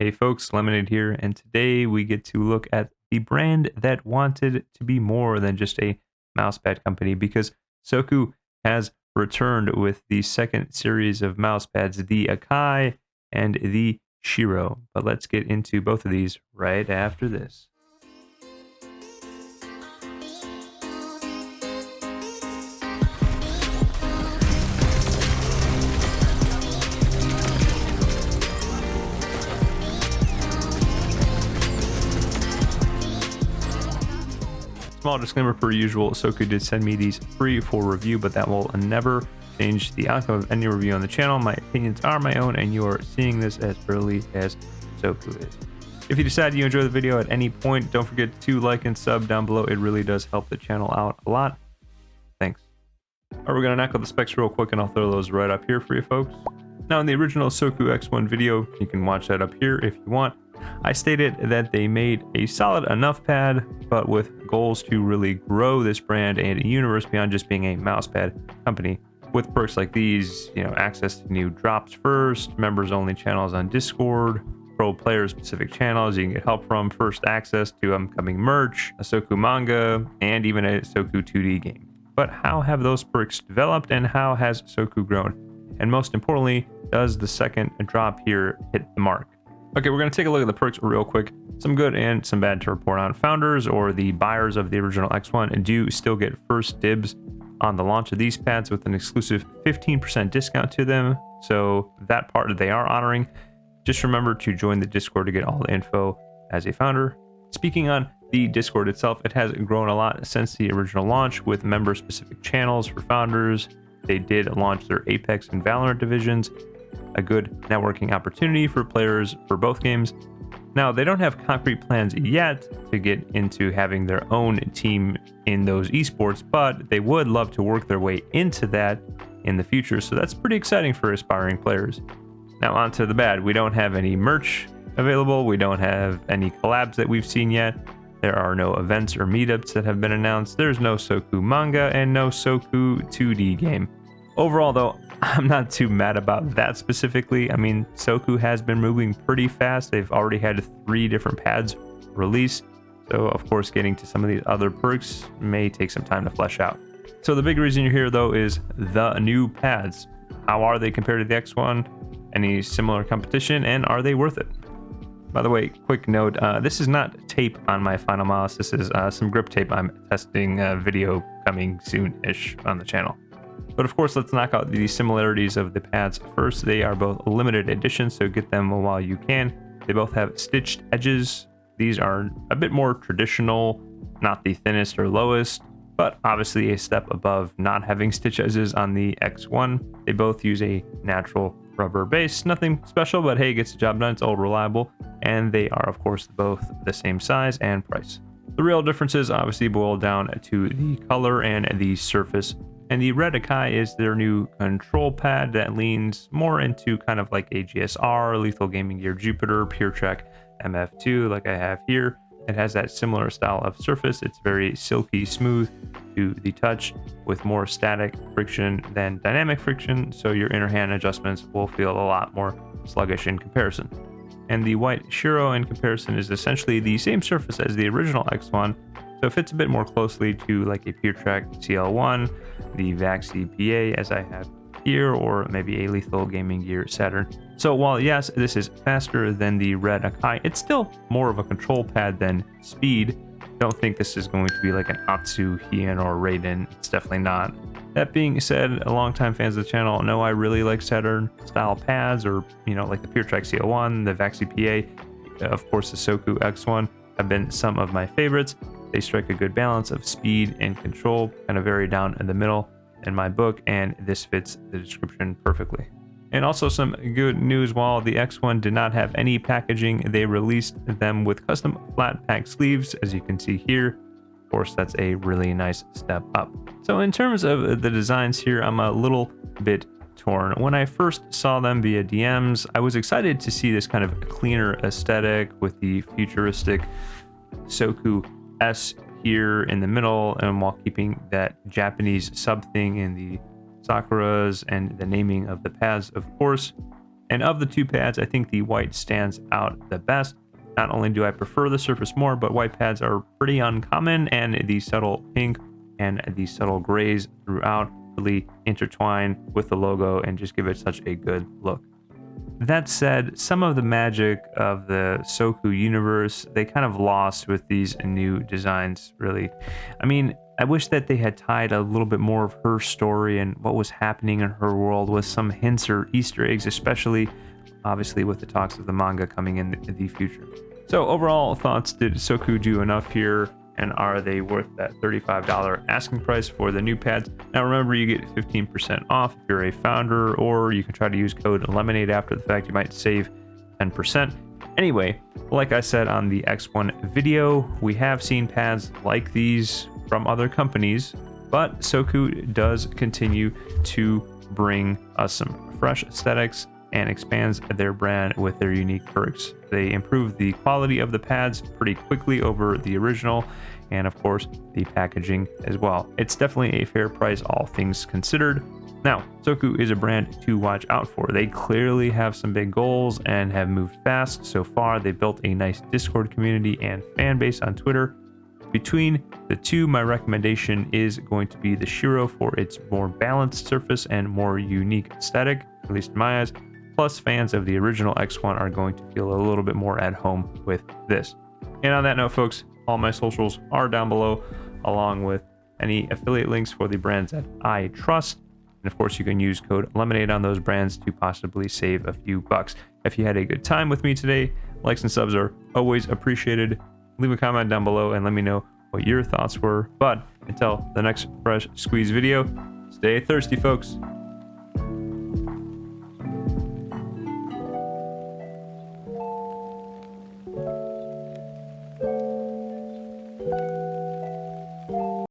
Hey folks, Lemonade here, and today we get to look at the brand that wanted to be more than just a mousepad company because SOKU has returned with the second series of mousepads, the Akai and the Shiro. But let's get into both of these right after this. Small disclaimer per usual, SOKU did send me these free for review, but that will never change the outcome of any review on the channel. My opinions are my own, and you are seeing this as early as SOKU is. If you decide you enjoy the video at any point, don't forget to like and sub down below. It really does help the channel out a lot. Thanks. Alright, we're going to knock out the specs real quick, and I'll throw those right up here for you folks. Now, in the original SOKU X1 video, you can watch that up here if you want. I stated that they made a solid enough pad, but with goals to really grow this brand and a universe beyond just being a mousepad company. With perks like these, access to new drops first, members only channels on Discord, pro player specific channels you can get help from, first access to upcoming merch, a SOKU manga, and even a SOKU 2D game. But how have those perks developed, and how has SOKU grown? And most importantly, does the second drop here hit the mark? Okay, we're going to take a look at the perks real quick. Some good and some bad to report on. Founders or the buyers of the original X1 do still get first dibs on the launch of these pads with an exclusive 15% discount to them. So that part they are honoring. Just remember to join the Discord to get all the info as a founder. Speaking on the Discord itself, it has grown a lot since the original launch with member-specific channels for founders. They did launch their Apex and Valorant divisions, a good networking opportunity for players for both games. Now, they don't have concrete plans yet to get into having their own team in those esports, but they would love to work their way into that in the future, so that's pretty exciting for aspiring players. Now, on to the bad. We don't have any merch available. We don't have any collabs that we've seen yet. There are no events or meetups that have been announced. There's no SOKU manga and no SOKU 2D game. Overall, though, I'm not too mad about that specifically. I mean, SOKU has been moving pretty fast. They've already had 3 different pads released. So, of course, getting to some of these other perks may take some time to flesh out. So the big reason you're here, though, is the new pads. How are they compared to the X1? Any similar competition? And are they worth it? By the way, quick note, this is not tape on my Finalmouse. This is some grip tape. I'm testing video coming soon-ish on the channel. But of course, let's knock out the similarities of the pads first. They are both limited editions, so get them while you can. They both have stitched edges. These are a bit more traditional, not the thinnest or lowest, but obviously a step above not having stitch edges on the X1. They both use a natural rubber base. Nothing special, but hey, it gets the job done. It's all reliable. And they are, of course, both the same size and price. The real differences obviously boil down to the color and the surface. And the red Akai is their new control pad that leans more into kind of like a GSR, Lethal Gaming Gear Jupiter, PureTrack MF2 like I have here. It has that similar style of surface. It's very silky smooth to the touch with more static friction than dynamic friction, so your inner hand adjustments will feel a lot more sluggish in comparison. And the white Shiro in comparison is essentially the same surface as the original X1, so it fits a bit more closely to like a PureTrack CL1, the Vaxi PA as I have here, or maybe a Lethal Gaming Gear Saturn. So while yes, this is faster than the red Akai, it's still more of a control pad than speed. Don't think this is going to be like an Atsu, Hien, or Raiden. It's definitely not. That being said, longtime fans of the channel know I really like Saturn style pads, or like the PureTrack CL1, the Vaxi PA, of course the SOKU X1 have been some of my favorites. They strike a good balance of speed and control, kind of very down in the middle in my book, and this fits the description perfectly. And also some good news, while the X1 did not have any packaging, they released them with custom flat pack sleeves, as you can see here. Of course, that's a really nice step up. So in terms of the designs here, I'm a little bit torn. When I first saw them via DMs, I was excited to see this kind of cleaner aesthetic with the futuristic SOKU S here in the middle, and while keeping that Japanese sub thing in the Sakuras and the naming of the pads, of course. And of the two pads, I think the white stands out the best. Not only do I prefer the surface more, but white pads are pretty uncommon, and the subtle pink and the subtle grays throughout really intertwine with the logo and just give it such a good look. That said, some of the magic of the SOKU universe, they kind of lost with these new designs, really. I mean, I wish that they had tied a little bit more of her story and what was happening in her world with some hints or Easter eggs, especially obviously with the talks of the manga coming in the future. So overall thoughts, did SOKU do enough here? And are they worth that $35 asking price for the new pads? Now remember, you get 15% off if you're a founder, or you can try to use code LEMONADE after the fact. You might save 10%. Anyway, like I said on the X1 video, we have seen pads like these from other companies, but SOKU does continue to bring us some fresh aesthetics and expands their brand with their unique perks. They improve the quality of the pads pretty quickly over the original, and of course the packaging as well. It's definitely a fair price, all things considered. Now, SOKU is a brand to watch out for. They clearly have some big goals and have moved fast so far. They built a nice Discord community and fan base on Twitter. Between the two, my recommendation is going to be the Shiro for its more balanced surface and more unique aesthetic, at least in my eyes. Plus, fans of the original X1 are going to feel a little bit more at home with this. And on that note, folks, all my socials are down below, along with any affiliate links for the brands that I trust. And of course, you can use code LEMONADE on those brands to possibly save a few bucks. If you had a good time with me today, likes and subs are always appreciated. Leave a comment down below and let me know what your thoughts were. But until the next fresh squeeze video, stay thirsty, folks.